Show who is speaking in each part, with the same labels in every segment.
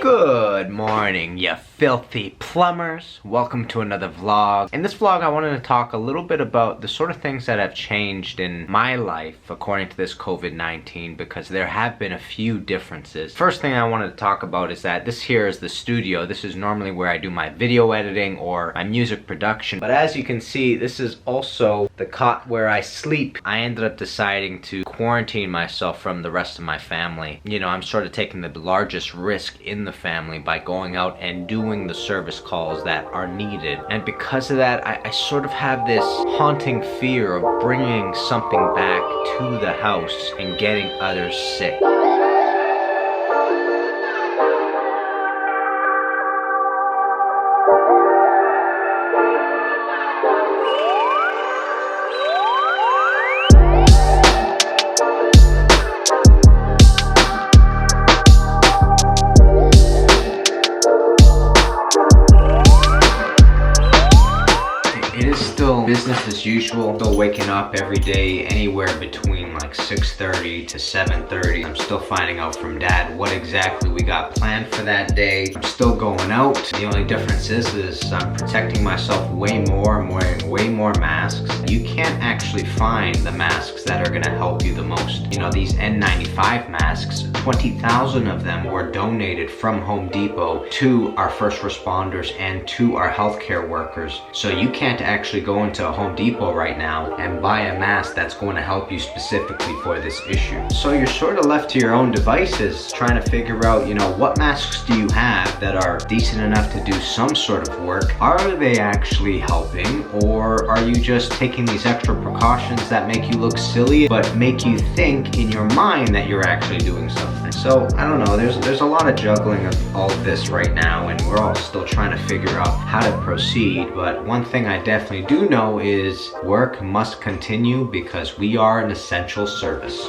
Speaker 1: Good morning, you filthy plumbers. Welcome to another vlog. In this vlog, I wanted to talk a little bit about the sort of things that have changed in my life according to this COVID-19, because there have been a few differences. First thing I wanted to talk about is that this here is the studio. This is normally where I do my video editing or my music production. But as you can see, this is also the cot where I sleep. I ended up deciding to quarantine myself from the rest of my family. You know, I'm sort of taking the largest risk in the family by going out and doing the service calls that are needed. And because of that, I sort of have this haunting fear of bringing something back to the house and getting others sick. Business as usual. Still waking up every day anywhere between like 6:30 to 7:30. I'm still finding out from Dad what exactly we got planned for that day. I'm still going out. The only difference is I'm protecting myself way more. I'm wearing way more masks. You can't actually find the masks that are gonna help you the most. You know, these N95 masks, 20,000 of them were donated from Home Depot to our first responders and to our healthcare workers. So you can't actually go into a Home Depot right now and buy a mask that's going to help you specifically for this issue. So you're sort of left to your own devices trying to figure out, you know, what masks do you have that are decent enough to do some sort of work? Are they actually helping, or are you just taking these extra precautions that make you look silly but make you think in your mind that you're actually doing something? So I don't know, there's a lot of juggling of all of this right now, and we're all still trying to figure out how to proceed. But one thing I definitely do know is work must continue because we are an essential service.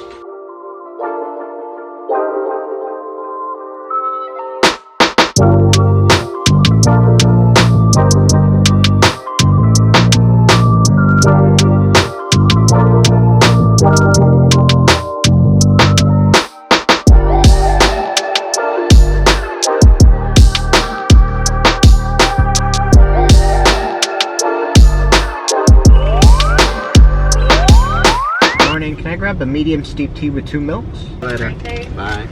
Speaker 1: Can I grab the medium steep tea with 2 milks? Later. Bye.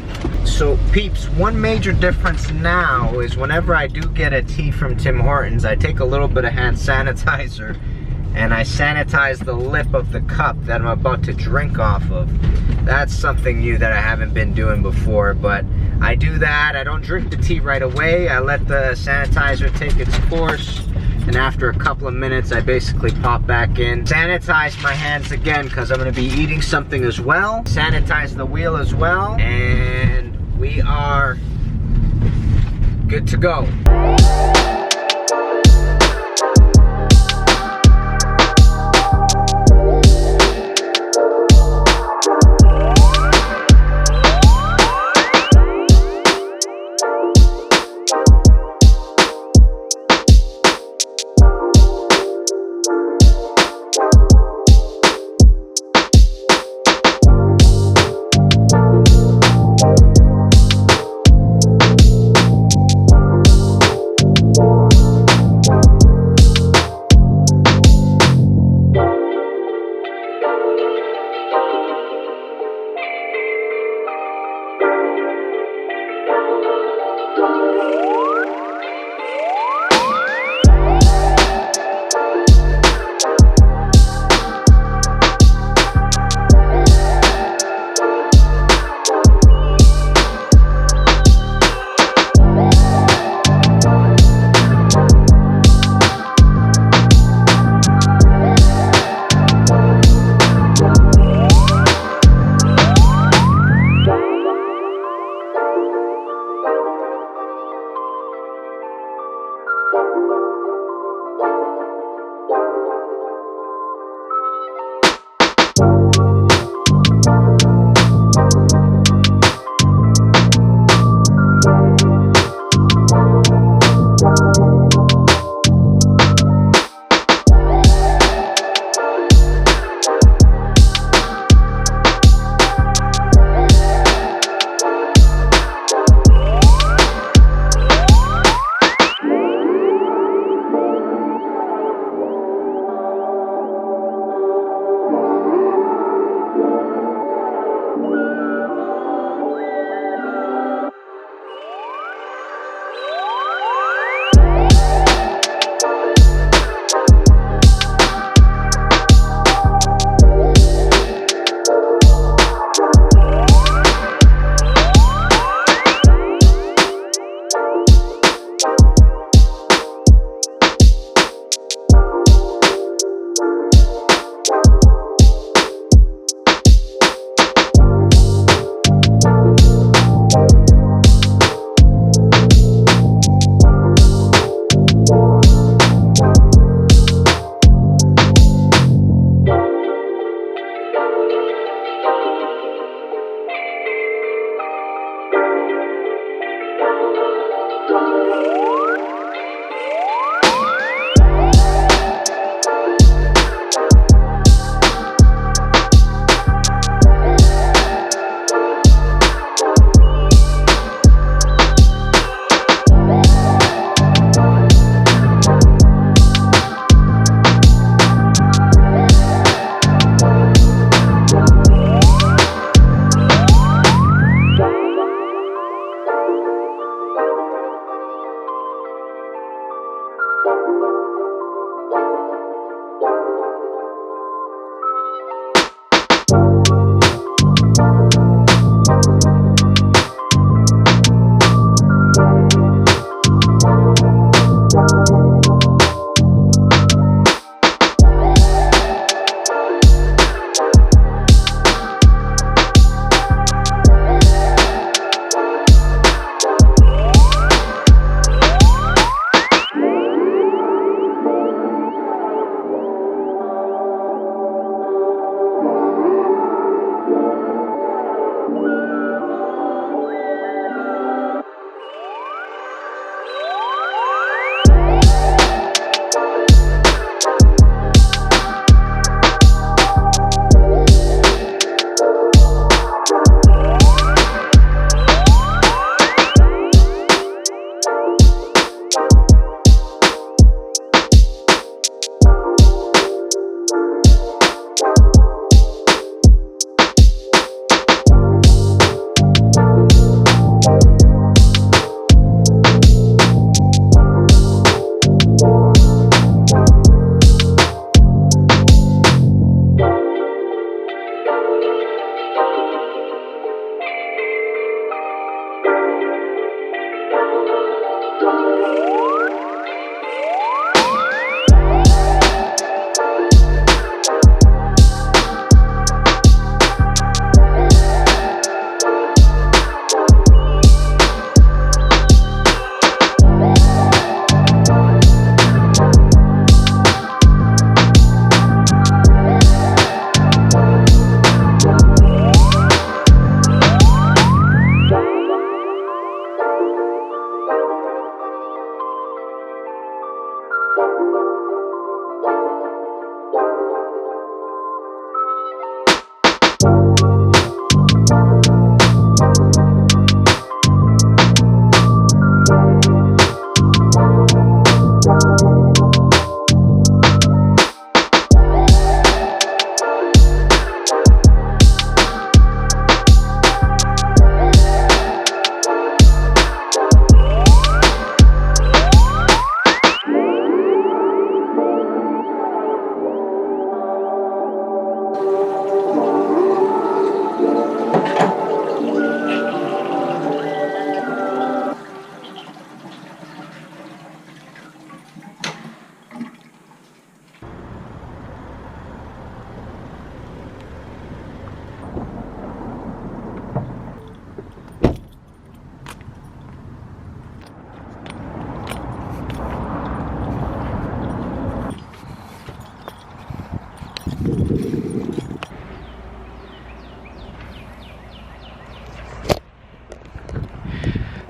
Speaker 1: So peeps, one major difference now is whenever I do get a tea from Tim Hortons, I take a little bit of hand sanitizer and I sanitize the lip of the cup that I'm about to drink off of. That's something new that I haven't been doing before, but I do that. I don't drink the tea right away. I let the sanitizer take its course. And after a couple of minutes, I basically pop back in, sanitize my hands again because I'm going to be eating something as well, sanitize the wheel as well, and we are good to go.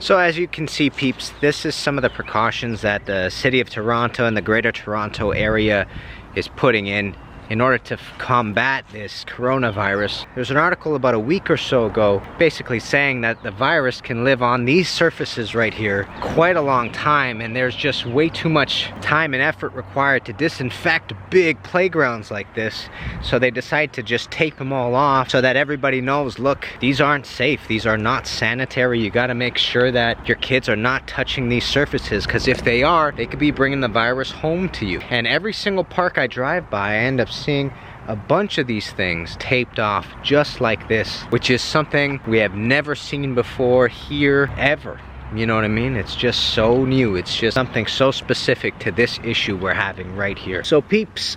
Speaker 1: So as you can see, peeps, this is some of the precautions that the City of Toronto and the Greater Toronto Area is putting in order to combat this coronavirus. There's an article about a week or so ago basically saying that the virus can live on these surfaces right here quite a long time, and there's just way too much time and effort required to disinfect big playgrounds like this. So they decide to just tape them all off so that everybody knows, look, these aren't safe, these are not sanitary. You got to make sure that your kids are not touching these surfaces, because if they are, they could be bringing the virus home to you. And every single park I drive by, I end up seeing a bunch of these things taped off just like this, which is something we have never seen before here ever. You know what I mean? It's just so new. It's just something so specific to this issue we're having right here. So peeps,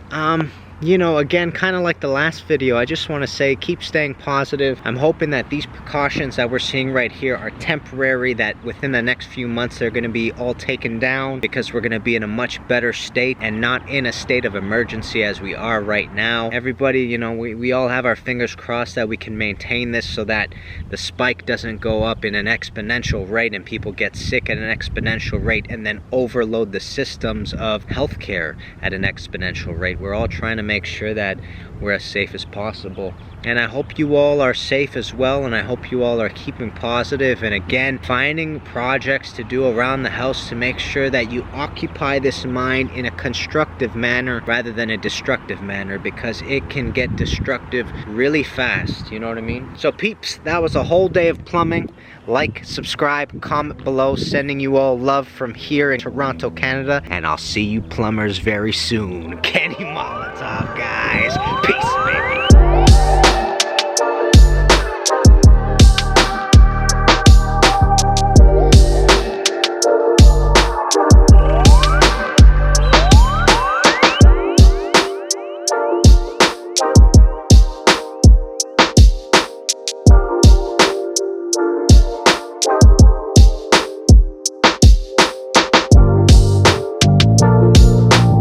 Speaker 1: you know, again, kind of like the last video, I just want to say, keep staying positive. I'm hoping that these precautions that we're seeing right here are temporary, that within the next few months they're going to be all taken down, because we're going to be in a much better state and not in a state of emergency as we are right now. Everybody, you know, we all have our fingers crossed that we can maintain this so that the spike doesn't go up in an exponential rate and people get sick at an exponential rate and then overload the systems of healthcare at an exponential rate. We're all trying to make sure that we're as safe as possible, and I hope you all are safe as well, and I hope you all are keeping positive, and again, finding projects to do around the house to make sure that you occupy this mind in a constructive manner rather than a destructive manner, because it can get destructive really fast, you know what I mean? So peeps, that was a whole day of plumbing. Like, subscribe, comment below, sending you all love from here in Toronto, Canada, and I'll see you plumbers very soon. Kenny Molotov, guys. Peace, baby.